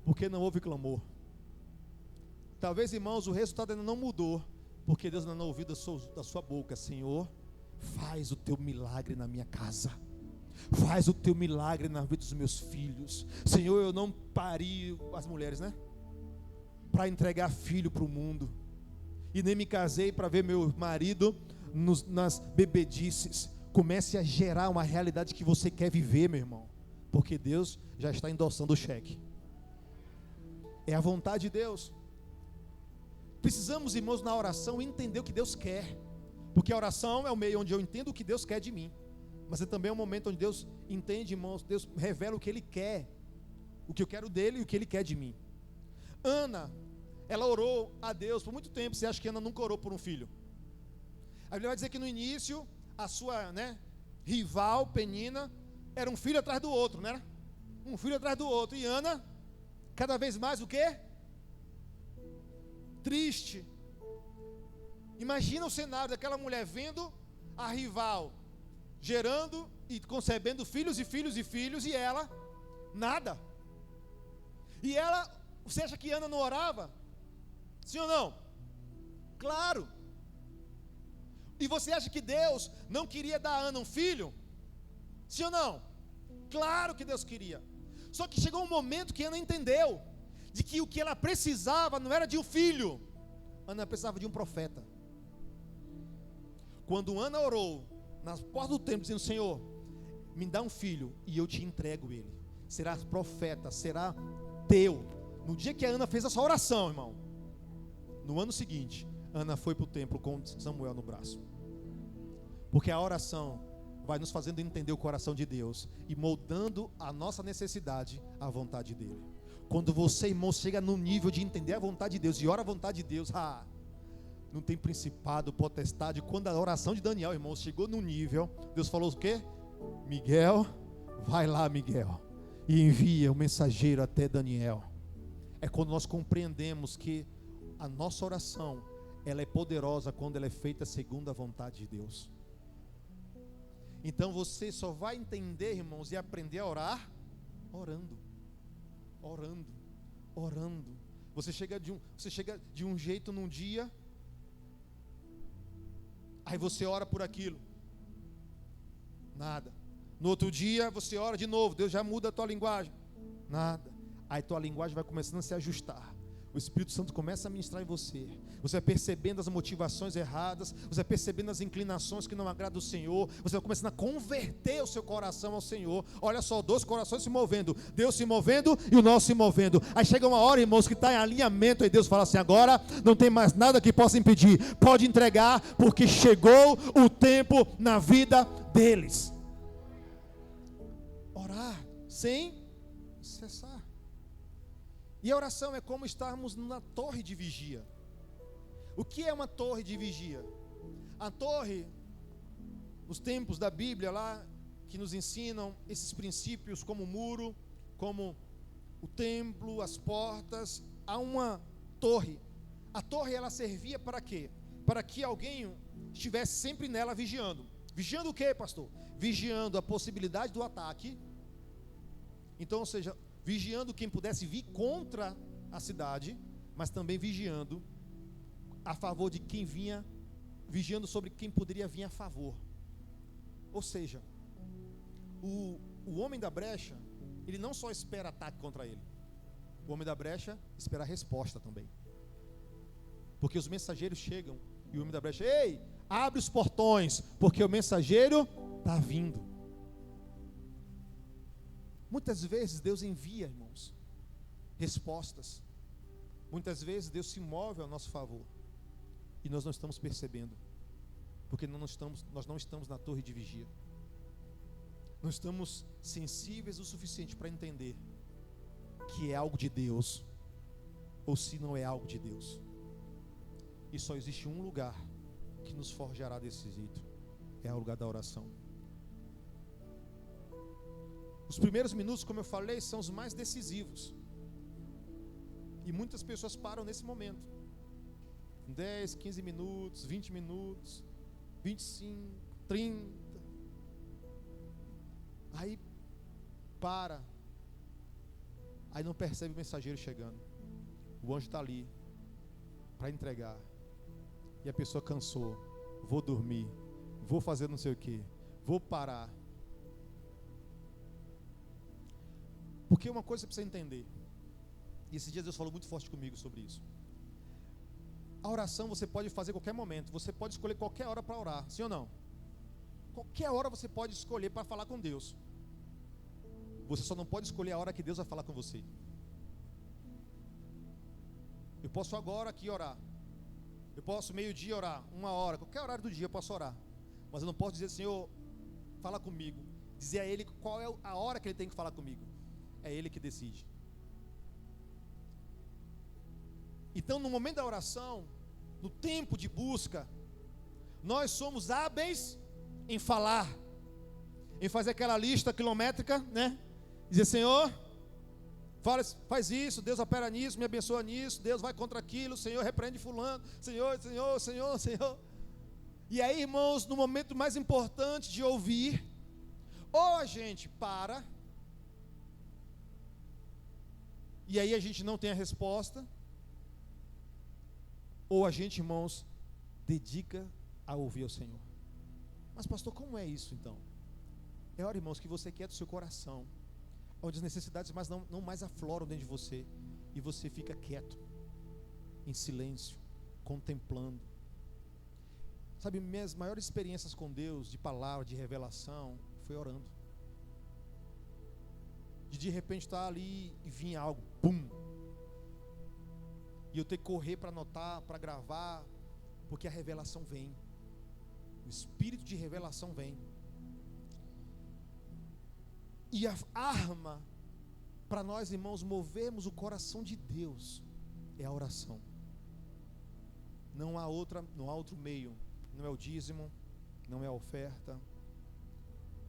Porque não houve clamor. Talvez, irmãos, o resultado ainda não mudou, porque Deus ainda não ouviu da sua boca: Senhor, faz o teu milagre na minha casa, faz o teu milagre na vida dos meus filhos. Senhor, eu não pari, as mulheres, né, para entregar filho para o mundo, e nem me casei para ver meu marido nas bebedices. Comece a gerar uma realidade que você quer viver, meu irmão, porque Deus já está endossando o cheque. É a vontade de Deus. Precisamos, irmãos, na oração entender o que Deus quer, porque a oração é o meio onde eu entendo o que Deus quer de mim, mas é também um momento onde Deus entende, irmãos, Deus revela o que Ele quer, o que eu quero dele e o que Ele quer de mim. Ana, ela orou a Deus por muito tempo. Você acha que Ana nunca orou por um filho? A Bíblia vai dizer que no início a sua, rival Penina era um filho atrás do outro, né? Um filho atrás do outro. E Ana, cada vez mais o quê? Triste. Imagina o cenário daquela mulher vendo a rival gerando e concebendo filhos e filhos e filhos, e ela nada. E ela, você acha que Ana não orava? Sim ou não? Claro. E você acha que Deus não queria dar a Ana um filho? Sim ou não? Claro que Deus queria. Só que chegou um momento que Ana entendeu de que o que ela precisava não era de um filho, Ana precisava de um profeta. Quando Ana orou nas portas do templo, dizendo: Senhor, me dá um filho e eu te entrego ele, será profeta, será teu. No dia que a Ana fez essa oração, irmão, no ano seguinte, Ana foi para o templo com Samuel no braço. Porque a oração vai nos fazendo entender o coração de Deus e moldando a nossa necessidade à vontade dele. Quando você, irmão, chega no nível de entender a vontade de Deus e ora a vontade de Deus, não tem principado, potestade. Quando a oração de Daniel, irmão, chegou no nível, Deus falou o quê? Miguel, vai lá, Miguel, e envia o mensageiro até Daniel. É quando nós compreendemos que a nossa oração, ela é poderosa quando ela é feita segundo a vontade de Deus. Então você só vai entender, irmãos, e aprender a orar orando. Você chega de um jeito num dia, aí você ora por aquilo, nada. No outro dia você ora de novo, Deus já muda a tua linguagem, nada. Aí tua linguagem vai começando a se ajustar. O Espírito Santo começa a ministrar em você. Você vai percebendo as motivações erradas, você vai percebendo as inclinações que não agradam o Senhor, você vai começando a converter o seu coração ao Senhor. Olha só, dois corações se movendo, Deus se movendo e o nosso se movendo. Aí chega uma hora, irmãos, que está em alinhamento, e Deus fala assim: agora não tem mais nada que possa impedir, pode entregar, porque chegou o tempo na vida deles. Orar sem cessar. E a oração é como estarmos na torre de vigia. O que é uma torre de vigia? A torre, nos tempos da Bíblia lá, que nos ensinam esses princípios, como o muro, como o templo, as portas, há uma torre. A torre, ela servia para quê? Para que alguém estivesse sempre nela vigiando. Vigiando o quê, pastor? Vigiando a possibilidade do ataque. Então, ou seja, vigiando quem pudesse vir contra a cidade, mas também vigiando a favor de quem vinha, vigiando sobre quem poderia vir a favor. Ou seja, o homem da brecha, ele não só espera ataque contra ele, o homem da brecha espera a resposta também. Porque os mensageiros chegam e o homem da brecha: ei, abre os portões, porque o mensageiro está vindo. Muitas vezes Deus envia, irmãos, respostas. Muitas vezes Deus se move ao nosso favor e nós não estamos percebendo, porque nós não estamos na torre de vigia. Não estamos sensíveis o suficiente para entender que é algo de Deus ou se não é algo de Deus. E só existe um lugar que nos forjará desse jeito, é o lugar da oração. Os primeiros minutos, como eu falei, são os mais decisivos. E muitas pessoas param nesse momento. 10, 15 minutos, 20 minutos, 25, 30. Aí para. Aí não percebe o mensageiro chegando. O anjo está ali para entregar. E a pessoa cansou. Vou dormir. Vou fazer não sei o que. Vou parar. Porque uma coisa você precisa entender, e esses dias Deus falou muito forte comigo sobre isso. A oração você pode fazer a qualquer momento, você pode escolher qualquer hora para orar, sim ou não? Qualquer hora você pode escolher para falar com Deus. Você só não pode escolher a hora que Deus vai falar com você. Eu posso agora aqui orar, eu posso meio-dia orar, 1 hora, qualquer horário do dia eu posso orar, mas eu não posso dizer: Senhor, fala comigo, dizer a Ele qual é a hora que Ele tem que falar comigo. É Ele que decide. Então, no momento da oração, no tempo de busca, nós somos hábeis em falar, em fazer aquela lista quilométrica, né? Dizer: Senhor, faz isso, Deus opera nisso, me abençoa nisso, Deus vai contra aquilo, Senhor, repreende fulano, Senhor. E aí, irmãos, no momento mais importante de ouvir, ou a gente para, e aí a gente não tem a resposta, ou a gente, irmãos, dedica a ouvir ao Senhor. Mas pastor, como é isso então? É hora, irmãos, que você quer do seu coração. onde as necessidades não mais afloram dentro de você, e você fica quieto, em silêncio, contemplando. Sabe, minhas maiores experiências com Deus, de palavra, de revelação, foi orando. De repente estar ali e vir algo, pum, e eu ter que correr para anotar, para gravar, porque a revelação vem, o espírito de revelação vem. E a arma para nós, irmãos, movermos o coração de Deus é a oração. Não há outro meio. Não é o dízimo, não é a oferta,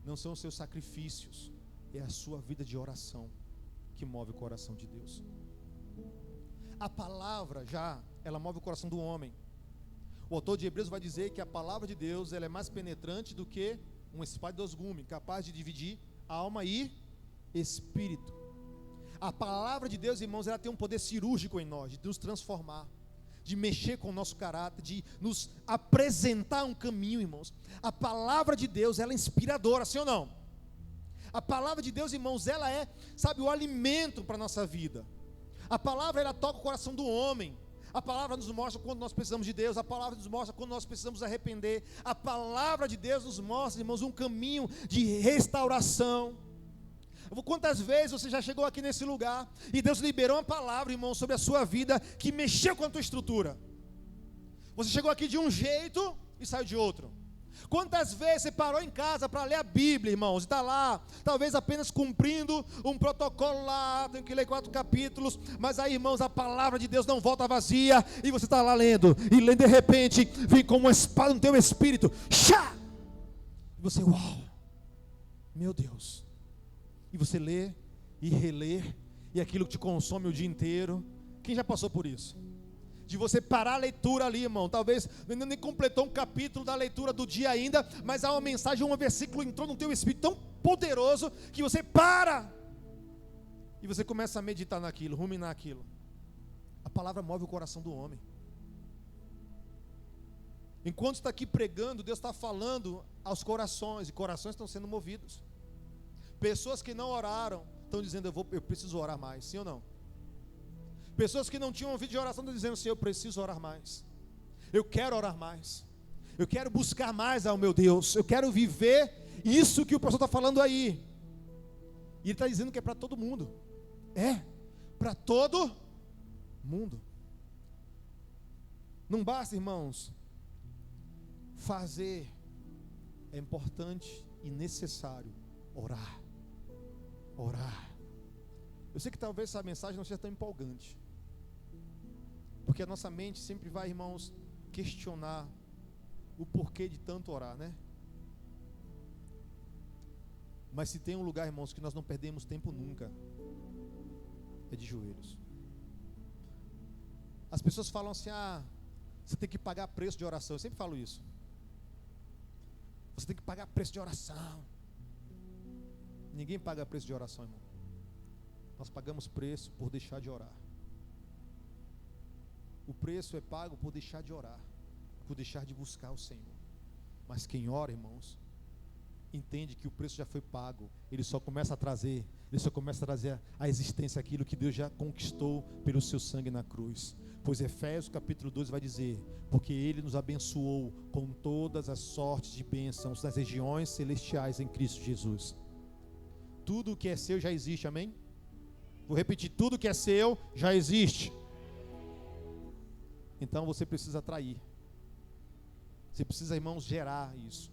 não são os seus sacrifícios, é a sua vida de oração que move o coração de Deus. A palavra ela move o coração do homem. O autor de Hebreus vai dizer que a palavra de Deus, ela é mais penetrante do que uma espada de 2 gumes, capaz de dividir alma e espírito. A palavra de Deus, irmãos, ela tem um poder cirúrgico em nós, de nos transformar, de mexer com o nosso caráter, de nos apresentar um caminho, irmãos. A palavra de Deus, ela é inspiradora, sim ou não? A palavra de Deus, irmãos, ela é, sabe, o alimento para a nossa vida. A palavra, ela toca o coração do homem. A palavra nos mostra quando nós precisamos de Deus. A palavra nos mostra quando nós precisamos arrepender. A palavra de Deus nos mostra, irmãos, um caminho de restauração. Quantas vezes você já chegou aqui nesse lugar e Deus liberou uma palavra, irmão, sobre a sua vida, que mexeu com a tua estrutura? Você chegou aqui de um jeito e saiu de outro. Quantas vezes você parou em casa para ler a Bíblia, irmãos, e está lá, talvez apenas cumprindo um protocolo lá, tem que ler 4 capítulos, mas aí, irmãos, a palavra de Deus não volta vazia, e você está lá lendo, e lendo, de repente, vem como uma espada no teu espírito, chá! E você, uau, meu Deus! E você lê, e relê, e aquilo que te consome o dia inteiro. Quem já passou por isso? De você parar a leitura ali, irmão, talvez nem completou um capítulo da leitura do dia ainda, mas há uma mensagem, um versículo entrou no teu espírito tão poderoso, que você para, e você começa a meditar naquilo, ruminar aquilo. A palavra move o coração do homem. Enquanto está aqui pregando, Deus está falando aos corações, e corações estão sendo movidos. Pessoas que não oraram, estão dizendo, eu preciso orar mais, sim ou não? Pessoas que não tinham ouvido de oração, estão dizendo, Senhor, eu preciso orar mais, eu quero orar mais, eu quero buscar mais ao meu Deus, eu quero viver isso que o pastor está falando aí. E ele está dizendo que é para todo mundo. Para todo mundo. Não basta, irmãos, fazer, é importante e necessário orar. Eu sei que talvez essa mensagem não seja tão empolgante, porque a nossa mente sempre vai, irmãos, questionar o porquê de tanto orar, né? Mas se tem um lugar, irmãos, que nós não perdemos tempo nunca, é de joelhos. As pessoas falam assim, você tem que pagar preço de oração. Eu sempre falo isso. Você tem que pagar preço de oração. Ninguém paga preço de oração, irmão. Nós pagamos preço por deixar de orar. O preço é pago por deixar de orar, por deixar de buscar o Senhor. Mas quem ora, irmãos, entende que o preço já foi pago. Ele só começa a trazer à existência aquilo que Deus já conquistou pelo seu sangue na cruz. Pois Efésios capítulo 12 vai dizer, porque Ele nos abençoou com todas as sortes de bênçãos nas regiões celestiais em Cristo Jesus. Tudo o que é seu já existe, amém? Vou repetir, tudo que é seu já existe. Então você precisa atrair. Você precisa, irmãos, gerar isso.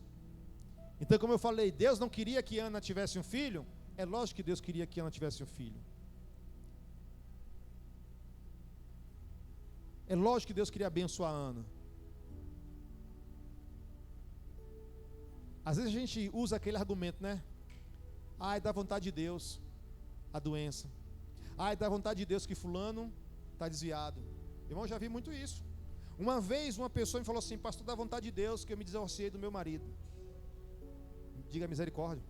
Então, como eu falei, Deus não queria que Ana tivesse um filho. É lógico que Deus queria que Ana tivesse um filho. É lógico que Deus queria abençoar a Ana. Às vezes a gente usa aquele argumento, né? Dá vontade de Deus a doença. Dá vontade de Deus que fulano está desviado. Irmão, já vi muito isso. Uma vez uma pessoa me falou assim, pastor, dá vontade de Deus que eu me divorciei do meu marido. Diga misericórdia.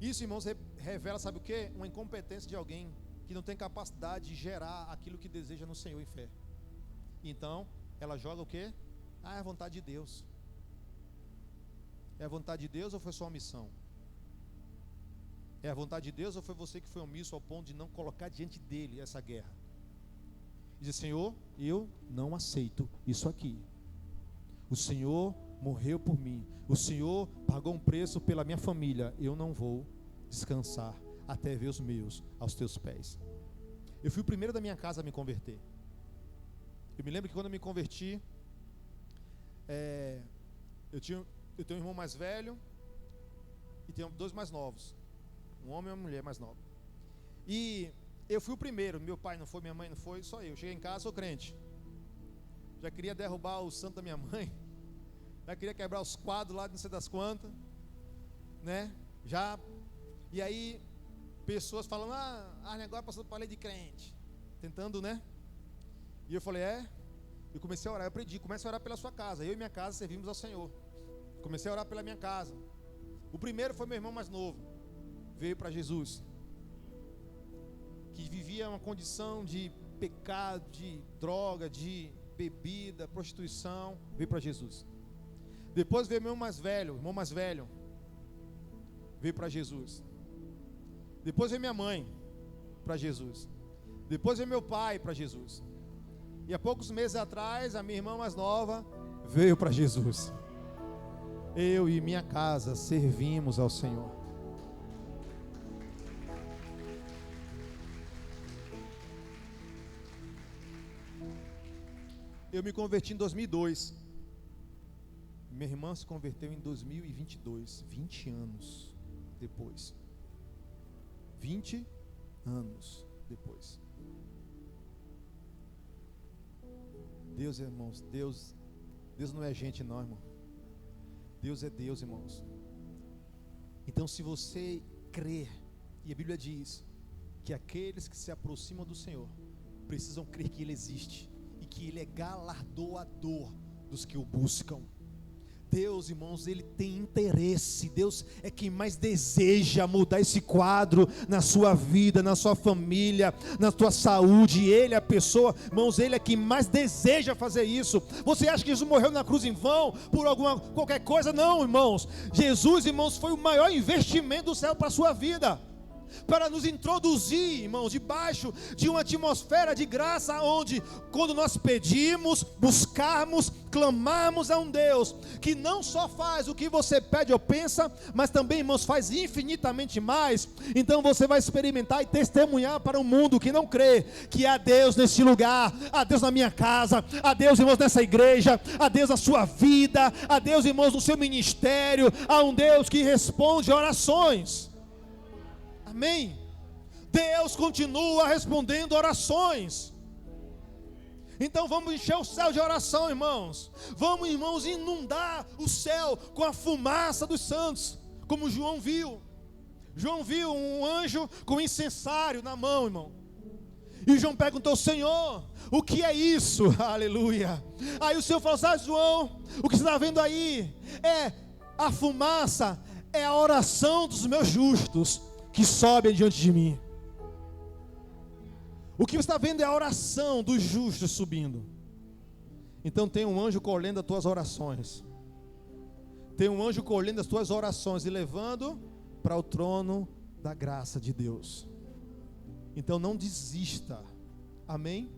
Isso, irmãos, revela, sabe o quê? Uma incompetência de alguém que não tem capacidade de gerar aquilo que deseja no Senhor em fé. Então, ela joga o quê? É a vontade de Deus. É a vontade de Deus ou foi só uma missão? É a vontade de Deus ou foi você que foi omisso ao ponto de não colocar diante dele essa guerra? Diz: Senhor, eu não aceito isso aqui. O Senhor morreu por mim. O Senhor pagou um preço pela minha família. Eu não vou descansar até ver os meus aos teus pés. Eu fui o primeiro da minha casa a me converter. Eu me lembro que quando eu me converti, eu tenho um irmão mais velho e tenho dois mais novos. Um homem e uma mulher mais nova. E eu fui o primeiro. Meu pai não foi, minha mãe não foi, só eu. Cheguei em casa, sou crente. Já queria derrubar o santo da minha mãe. Já queria quebrar os quadros lá de não sei das quantas, né? Já. E aí, pessoas falando: negócio passou para a lei de crente. Tentando, né? E eu falei: eu comecei a orar. Eu aprendi: comece a orar pela sua casa. Eu e minha casa servimos ao Senhor. Comecei a orar pela minha casa. O primeiro foi meu irmão mais novo. Veio para Jesus, que vivia uma condição de pecado, de droga, de bebida, prostituição. Veio para Jesus. Depois veio meu irmão mais velho, veio para Jesus. Depois veio minha mãe para Jesus. Depois veio meu pai para Jesus. E há poucos meses atrás, a minha irmã mais nova veio para Jesus. Eu e minha casa servimos ao Senhor. Eu me converti em 2002. Minha irmã se converteu em 2022, 20 anos depois. 20 anos depois. Deus, irmãos, Deus não é gente não, irmão. Deus é Deus, irmãos. Então, se você crer, e a Bíblia diz que aqueles que se aproximam do Senhor precisam crer que Ele existe e que Ele é galardoador dos que o buscam. Deus, irmãos, Ele tem interesse. Deus é quem mais deseja mudar esse quadro na sua vida, na sua família, na tua saúde. Ele é a pessoa, irmãos, Ele é quem mais deseja fazer isso. Você acha que Jesus morreu na cruz em vão por qualquer coisa? Não, irmãos. Jesus, irmãos, foi o maior investimento do céu para a sua vida, para nos introduzir, irmãos, debaixo de uma atmosfera de graça, onde quando nós pedimos, buscarmos, clamarmos a um Deus que não só faz o que você pede ou pensa, mas também, irmãos, faz infinitamente mais. Então você vai experimentar e testemunhar para um mundo que não crê que há Deus nesse lugar, há Deus na minha casa, há Deus, irmãos, nessa igreja, há Deus na sua vida, há Deus, irmãos, no seu ministério, há um Deus que responde orações. Amém? Deus continua respondendo orações. Então vamos encher o céu de oração, irmãos. Vamos, irmãos, inundar o céu com a fumaça dos santos, como João viu. João viu um anjo com incensário na mão, irmão. E João perguntou: Senhor, o que é isso? Aleluia. Aí o Senhor falou: João, o que você está vendo aí é a fumaça, é a oração dos meus justos que sobem diante de mim. O que você está vendo é a oração dos justos subindo. Então tem um anjo colhendo as tuas orações. Tem um anjo colhendo as tuas orações e levando para o trono da graça de Deus. Então não desista. Amém?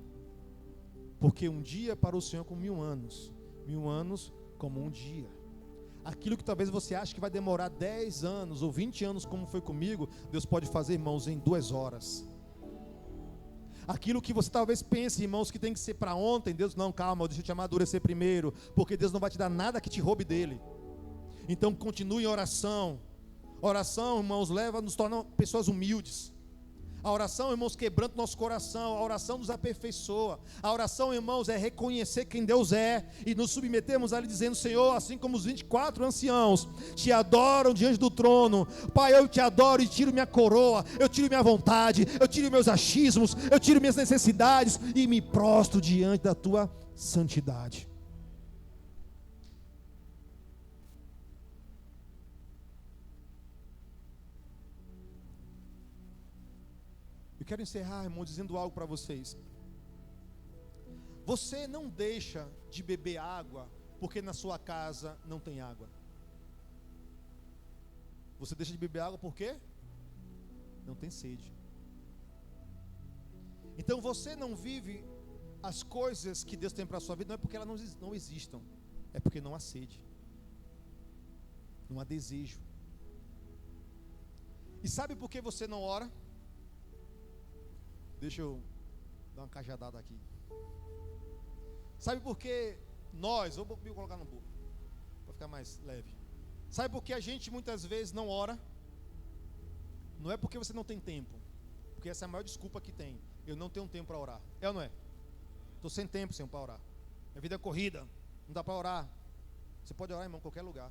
Porque um dia para o Senhor como 1000 anos. 1000 anos como um dia. Aquilo que talvez você ache que vai demorar 10 anos ou 20 anos, como foi comigo, Deus pode fazer, irmãos, em 2 horas. Aquilo que você talvez pense, irmãos, que tem que ser para ontem, Deus: não, calma, deixa eu te amadurecer primeiro, porque Deus não vai te dar nada que te roube dele. Então continue em oração. Oração, irmãos, nos torna pessoas humildes. A oração, irmãos, quebranta o nosso coração. A oração nos aperfeiçoa. A oração, irmãos, é reconhecer quem Deus é e nos submetermos a Ele, dizendo: Senhor, assim como os 24 anciãos te adoram diante do trono, Pai, eu te adoro e tiro minha coroa, eu tiro minha vontade, eu tiro meus achismos, eu tiro minhas necessidades e me prostro diante da tua santidade. Eu quero encerrar, irmão, dizendo algo para vocês. Você não deixa de beber água porque na sua casa não tem água. Você deixa de beber água por quê? tem sede. Então você não vive as coisas que Deus tem para a sua vida, não é porque elas não existam, é porque não há sede, não há desejo. E sabe por que você não ora? Deixa eu dar uma cajadada aqui. Sabe por que nós, vou me colocar no burro, para ficar mais leve. Sabe por que a gente muitas vezes não ora? Não é porque você não tem tempo, porque essa é a maior desculpa que tem. Eu não tenho tempo para orar. É ou não é? Estou sem tempo, Senhor, para orar. Minha vida é corrida, não dá para orar. Você pode orar, irmão, em qualquer lugar.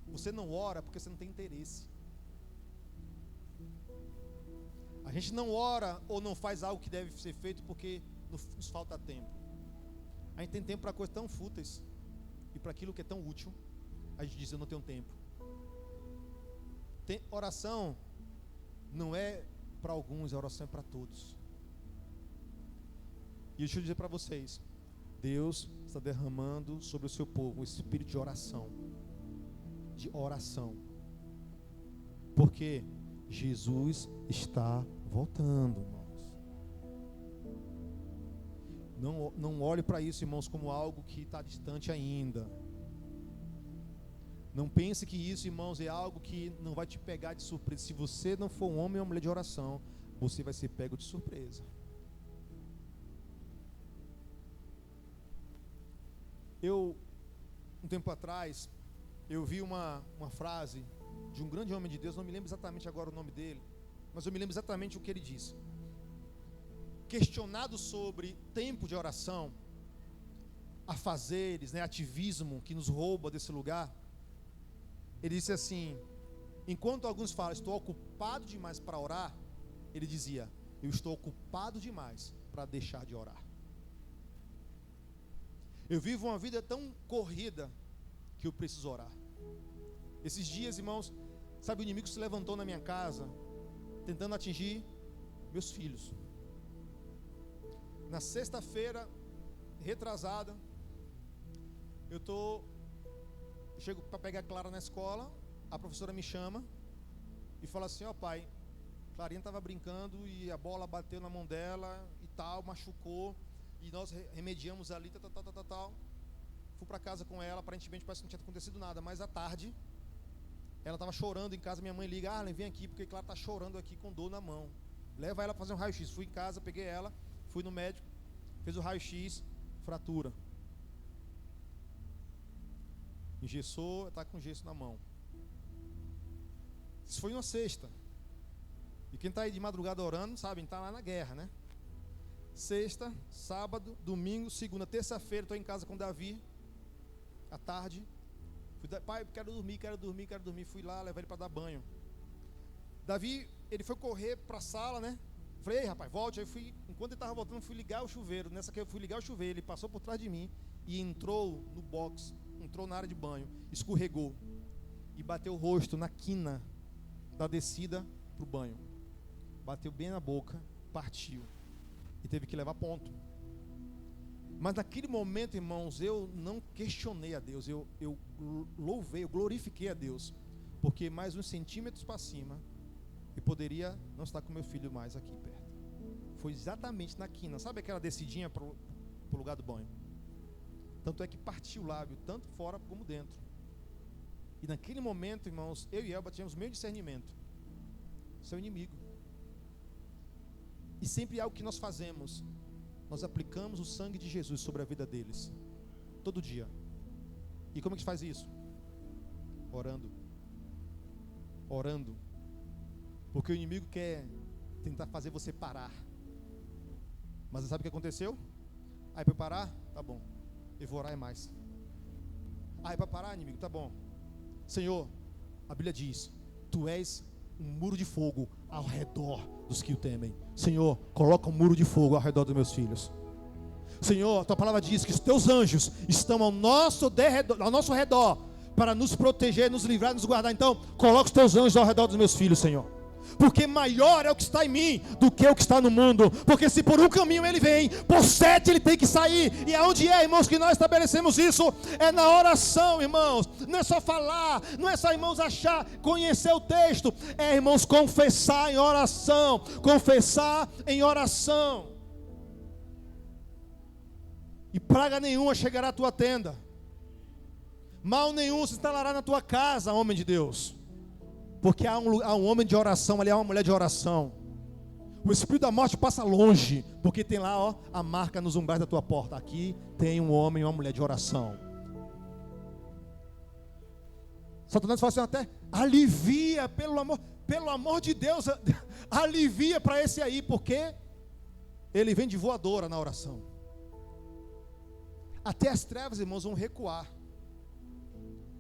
Você não ora porque você não tem interesse. A gente não ora ou não faz algo que deve ser feito porque nos falta tempo. A gente tem tempo para coisas tão fúteis e para aquilo que é tão útil. A gente diz: eu não tenho tempo. Oração não é para alguns, a oração é para todos. E deixa eu dizer para vocês, Deus está derramando sobre o seu povo um espírito de oração. De oração. Porque Jesus está voltando, irmãos. Não olhe para isso, irmãos, como algo que está distante ainda. Não pense que isso, irmãos, é algo que não vai te pegar de surpresa. Se você não for um homem ou uma mulher de oração, você vai ser pego de surpresa. Um tempo atrás, eu vi uma frase de um grande homem de Deus, não me lembro exatamente agora o nome dele, mas eu me lembro exatamente o que ele disse. Questionado sobre tempo de oração, afazeres, ativismo que nos rouba desse lugar, ele disse assim: enquanto alguns falam, estou ocupado demais para orar, ele dizia: eu estou ocupado demais para deixar de orar. Eu vivo uma vida tão corrida que eu preciso orar. Esses dias, irmãos, sabe, o inimigo se levantou na minha casa, tentando atingir meus filhos. Na sexta-feira, retrasada, chego para pegar a Clara na escola, a professora me chama e fala assim: ó pai, Clarinha estava brincando e a bola bateu na mão dela e tal, machucou, e nós remediamos ali, tal. Fui para casa com ela, aparentemente parece que não tinha acontecido nada, mas à tarde, ela estava chorando em casa, minha mãe liga: Arlen, vem aqui, porque Clara está chorando aqui com dor na mão. Leva ela para fazer um raio-x. Fui em casa, peguei ela, fui no médico, fez o raio-x, fratura. Engessou, está com gesso na mão. Isso foi uma sexta. E quem está aí de madrugada orando, sabe, está lá na guerra, né? Sexta, sábado, domingo, segunda, terça-feira, estou em casa com o Davi, à tarde. Pai, quero dormir. Fui lá, levar ele para dar banho. Davi, ele foi correr para a sala, né? Falei: ei, rapaz, volte. Aí enquanto ele estava voltando, fui ligar o chuveiro. Nessa que eu fui ligar o chuveiro, ele passou por trás de mim e entrou no box, entrou na área de banho, escorregou e bateu o rosto na quina da descida para o banho. Bateu bem na boca, partiu. E teve que levar ponto. Mas naquele momento, irmãos, eu não questionei a Deus, eu louvei, eu glorifiquei a Deus, porque mais uns centímetros para cima eu poderia não estar com meu filho mais aqui perto. Foi exatamente na quina, sabe aquela descidinha para o lugar do banho? Tanto é que partiu o lábio, tanto fora como dentro. E naquele momento, irmãos, eu e Elba tínhamos meio discernimento. Seu inimigo. E sempre algo que nós fazemos, nós aplicamos o sangue de Jesus sobre a vida deles, todo dia. E como é que faz isso? Orando. Porque o inimigo quer tentar fazer você parar. Mas sabe o que aconteceu? Aí para parar, tá bom, eu vou orar mais. Aí para parar, inimigo, tá bom. Senhor, a Bíblia diz: tu és um muro de fogo ao redor dos que o temem. Senhor, coloca um muro de fogo ao redor dos meus filhos. Senhor, a tua palavra diz que os teus anjos estão ao nosso redor para nos proteger, nos livrar, nos guardar. Então, coloca os teus anjos ao redor dos meus filhos, Senhor. porque maior é o que está em mim do que o que está no mundo. Porque se por um caminho ele vem, por 7 ele tem que sair. E aonde é, irmãos, que nós estabelecemos isso? É na oração, irmãos. Não é só falar, não é só, irmãos, achar, conhecer o texto. É, irmãos, confessar em oração. Confessar em oração. E praga nenhuma chegará à tua tenda, mal nenhum se instalará na tua casa, homem de Deus. Porque há um homem de oração, ali há uma mulher de oração. O espírito da morte passa longe, porque tem lá, ó, a marca nos umbrais da tua porta. Aqui tem um homem e uma mulher de oração. Satanás fala assim, até alivia, pelo amor de Deus, alivia para esse aí, porque ele vem de voadora na oração. Até as trevas, irmãos, vão recuar,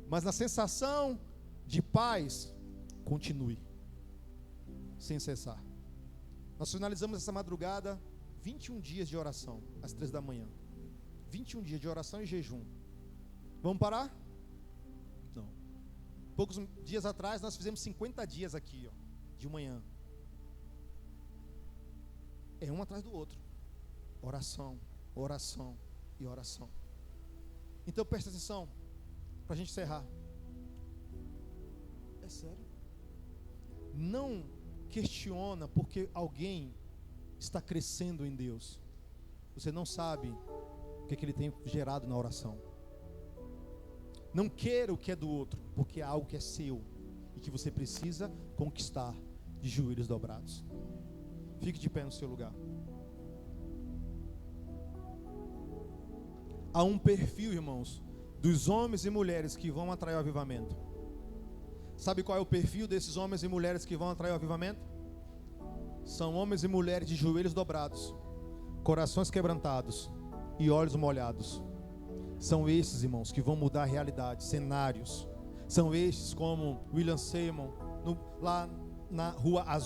mas na sensação de paz, continue, sem cessar. Nós finalizamos essa madrugada 21 dias de oração, às 3 da manhã. 21 dias de oração e jejum. Vamos parar? Não. Poucos dias atrás nós fizemos 50 dias aqui, ó, de manhã. É um atrás do outro. Oração, oração e oração. Então presta atenção, para a gente encerrar. É sério? Não questiona porque alguém está crescendo em Deus. Você não sabe o que ele tem gerado na oração. Não queira o que é do outro, porque é algo que é seu e que você precisa conquistar de joelhos dobrados. Fique de pé no seu lugar. Há um perfil, irmãos, dos homens e mulheres que vão atrair o avivamento. Sabe qual é o perfil desses homens e mulheres que vão atrair o avivamento? São homens e mulheres de joelhos dobrados, corações quebrantados e olhos molhados. São esses, irmãos, que vão mudar a realidade, cenários. São esses como William Seymour, lá na Rua Azul.